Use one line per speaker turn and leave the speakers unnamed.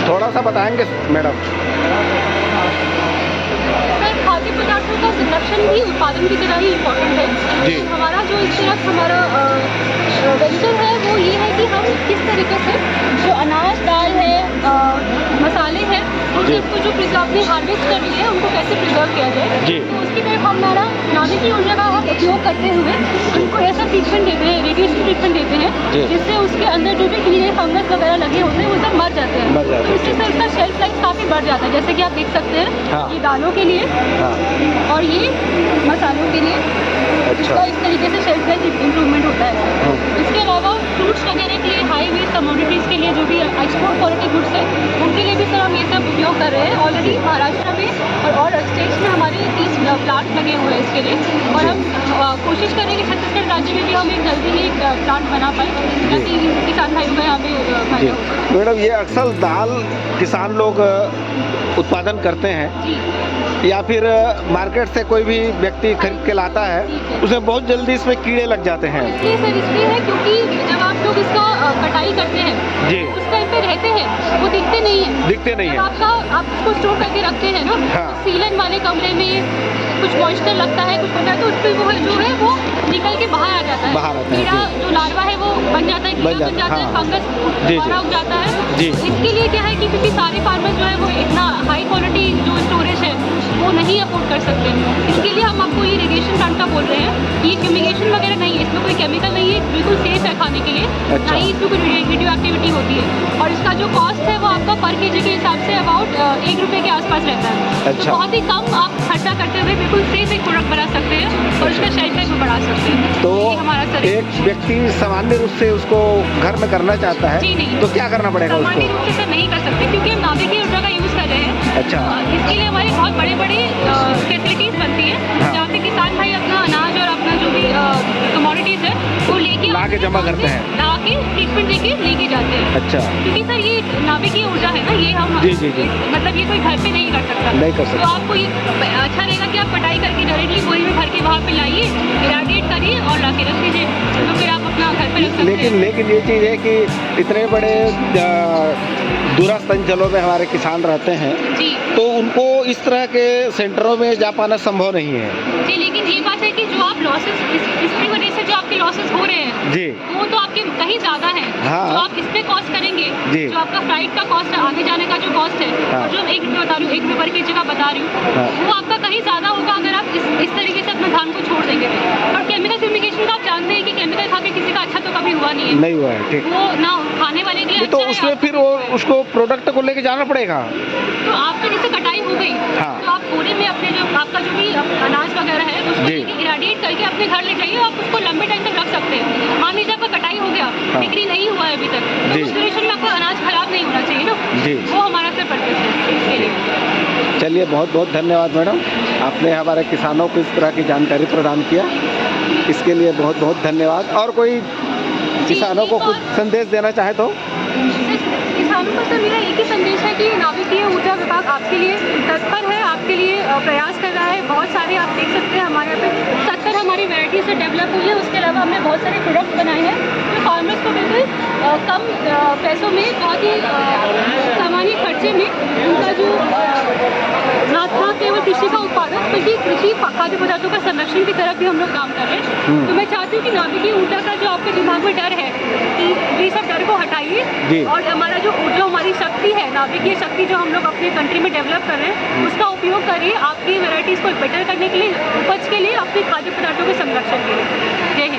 थोड़ा सा बताएंगे मैडम?
खाद्य पदार्थों का संरक्षण भी उत्पादन की तरह ही इम्पोर्टेंट है
जी।
हमारा जो इस तरफ हमारा वेंचर है वो ये है कि हम किस तरीके से जो अनाज दाल है मसाले हैं उन
जी।
सबको जो प्रिजर्व में हार्वेस्ट कर लिए हैं उनको कैसे प्रिजर्व किया जाए।
जी।
तो उसकी तरफ हमारा नाभिकीय ऊर्जा का हम उपयोग करते हुए उनको ऐसा ट्रीटमेंट देते हैं, रेडिएशन ट्रीटमेंट देते
जी।
हैं जिससे उसके अंदर जो भी कीड़े फंगस वगैरह लगे होते हैं वो सब मर जाते हैं।
मर जाते हैं।
तो इससे सर उसका शेल्फ लाइफ काफ़ी बढ़ जाता है, जैसे कि आप देख सकते हैं।
हाँ।
ये दालों के लिए
हाँ।
और ये मसालों के लिए
अच्छा।
इसका इस तरीके से शेल्फ लाइफ इम्प्रूवमेंट होता है। इसके अलावा फ्रूट्स वगैरह के लिए हाई वेस्ट कमोडिटीज़ के लिए जो भी एक्सपोर्ट क्वालिटी गुड्स है उनके लिए भी सर हम ये सब उपयोग कर रहे हैं। ऑलरेडी महाराष्ट्र में और स्टेट्स में हमारे 30 प्लांट लगे हुए हैं इसके लिए और हम कोशिश करें कि छत्तीसगढ़ राज्य में भी हम एक जल्दी ही एक प्लांट बना पाए ताकि किसान भाइयों का यहाँ पे फायदा हो।
मैडम ये अक्सर दाल किसान लोग उत्पादन करते हैं
जी
या फिर मार्केट से कोई भी व्यक्ति खरीद के लाता है, उसमें बहुत जल्दी इसमें कीड़े लग जाते हैं।
इसलिए सर इसलिए है क्योंकि जब आप लोग इसका कटाई करते हैं
जी।
उस टाइम पे रहते हैं वो दिखते नहीं है।
दिखते नहीं है।
आप उसको स्टोर करके रखते हैं ना।
हाँ।
सीलन वाले कमरे में कुछ मॉइस्चर लगता है कुछ होता है तो उस पर वो जो है वो निकल के बाहर आ जाता है।
बाहर आता है,
कीड़ा जो लार्वा है वो बन जाता है, कीड़ा
बन
बन जाता है,
हाँ।
फंगस
जी, जी।
दोबारा उग जाता है।
जी।
इसके लिए क्या है कि क्योंकि सारे फार्मर जो है वो इतना हाई क्वालिटी जो स्टोरेज है वो नहीं अफोर्ड कर सकते। इसके लिए हम आपको ये रेडिएशन प्लांट का बोल रहे हैं। ये फ्यूमिगेशन वगैरह नहीं है, इसमें कोई केमिकल नहीं है, बिल्कुल सेफ है खाने के लिए।
अच्छा।
ना ही इसमें कोई रेडियो एक्टिविटी होती है और इसका जो कॉस्ट है वो आपका पर केजी के हिसाब से अबाउट 1 रुपये के आसपास रहता है।
अच्छा।
तो बहुत ही कम आप खर्चा करते हुए बिल्कुल सेफ एक प्रोडक्ट बना सकते हैं और उसका शेल्फ लाइफ भी बढ़ा सकते हैं।
तो
ये हमारा सर
एक व्यक्ति सामान्य रूप से उसको घर में करना चाहता है
जी नहीं।
तो क्या करना पड़ेगा
सामान्य
उसको?
रूप से सर नहीं कर सकते क्योंकि हम नाभिकीय ऊर्जा का यूज़ कर रहे हैं।
अच्छा।
इसके लिए हमारे बहुत बड़े बड़े फैसिलिटीज़ बनती हैं
हाँ।
जहाँ पे किसान भाई अपना अनाज और अपना जो भी कमोडिटीज़ है वो लेके
ला के जमा करते हैं।
ला के ट्रीटमेंट देके लेके जाते हैं।
अच्छा।
क्योंकि सर ये नाभिकीय ऊर्जा है ना, ये हम
जी, जी, जी।
मतलब ये कोई घर पे नहीं कर सकता।
नहीं कर सकता।
तो आपको ये अच्छा रहेगा कि आप कटाई करके डायरेक्टली बोरी में भर के वहाँ पे लाइए, इराडिएट करिए और ला के रख दीजिए, तो फिर आप अपना घर पे रख सकते हैं।
लेकिन ये चीज़ है कि इतने बड़े दूरस्थ अंचलों में हमारे किसान रहते हैं
जी
तो उनको इस तरह के सेंटरों में जा पाना संभव नहीं है।
जी, लेकिन ये बात है कि जो आप लॉसेस इसकी वजह से जो आपके लॉसेस हो रहे हैं
जी।
वो तो आपके कहीं ज़्यादा है।
हाँ।
जो आप इस पे कॉस्ट करेंगे,
जी।
जो आपका फ्लाइट का कॉस्ट है, आगे जाने का जो कॉस्ट है
हाँ।
और जो 1 रुपये बता रही हूँ, 1 रुपये पर केजी का बता रही हूँ,
हाँ।
वो आपका कहीं ज़्यादा होगा अगर आप इस तरीके से अपना धान को छोड़ देंगे तो। और केमिकल फ्यूमिगेशन का आप जानते हैं कि केमिकल खा के किसी का अच्छा तो कभी हुआ नहीं है।
नहीं हुआ है, ठीक।
वो ना खाने वाले के लिए
तो
अच्छा है,
उसमें
आप-
फिर वो उसको प्रोडक्ट को लेके जाना पड़ेगा।
तो आपका जैसे कटाई हो गई
हाँ।
तो आप पूरे में अपने जो आपका जो भी अनाज वगैरह है उसको
जी।
लेके इराडिएट करके अपने घर ले जाइए, आप उसको लंबे टाइम तक रख सकते हैं। मान लीजिए आपका कटाई हो गया,
हाँ।
बिक्री नहीं हुआ है अभी तक,
जी।
तो उस ड्यूरेशन में आपका अनाज खराब नहीं होना चाहिए ना।
जी।
वो हमारा सिर्फ पर्पस है इसके लिए।
चलिए, बहुत बहुत धन्यवाद मैडम, आपने हमारे किसानों को इस तरह की जानकारी प्रदान किया, इसके लिए बहुत बहुत धन्यवाद। और कोई किसानों को कुछ संदेश देना चाहे तो?
किसानों को सर मेरा एक ही संदेश है कि नाभिकीय ऊर्जा विभाग आपके लिए तत्पर है, आपके लिए प्रयास कर रहा है। बहुत सारे आप देख सकते हैं हमारे यहाँ पे 70 हमारी वैरायटी से डेवलप हुई है। उसके अलावा हमने बहुत सारे प्रोडक्ट बनाए हैं जो फार्मर्स को बिल्कुल कम पैसों में बहुत ही सामान्य खर्चे में उनका जो ना केवल कृषि का उत्पादन बल्कि कृषि खाद्य पदार्थों का संरक्षण की तरफ भी हम लोग काम कर रहे हैं। तो मैं चाहती हूँ कि नाभिकीय ऊर्जा का जो आपके दिमाग में डर है कि ये सब डर को
जी।
हटाइए और हमारा जो हमारी शक्ति है, नाभिकीय शक्ति जो हम लोग अपने कंट्री में डेवलप कर रहे हैं उसका उपयोग करिए आपकी वैरायटीज़ को बेटर करने के लिए, उपज के लिए, अपने खाद्य पदार्थों के संरक्षण के लिए। जय हिंद।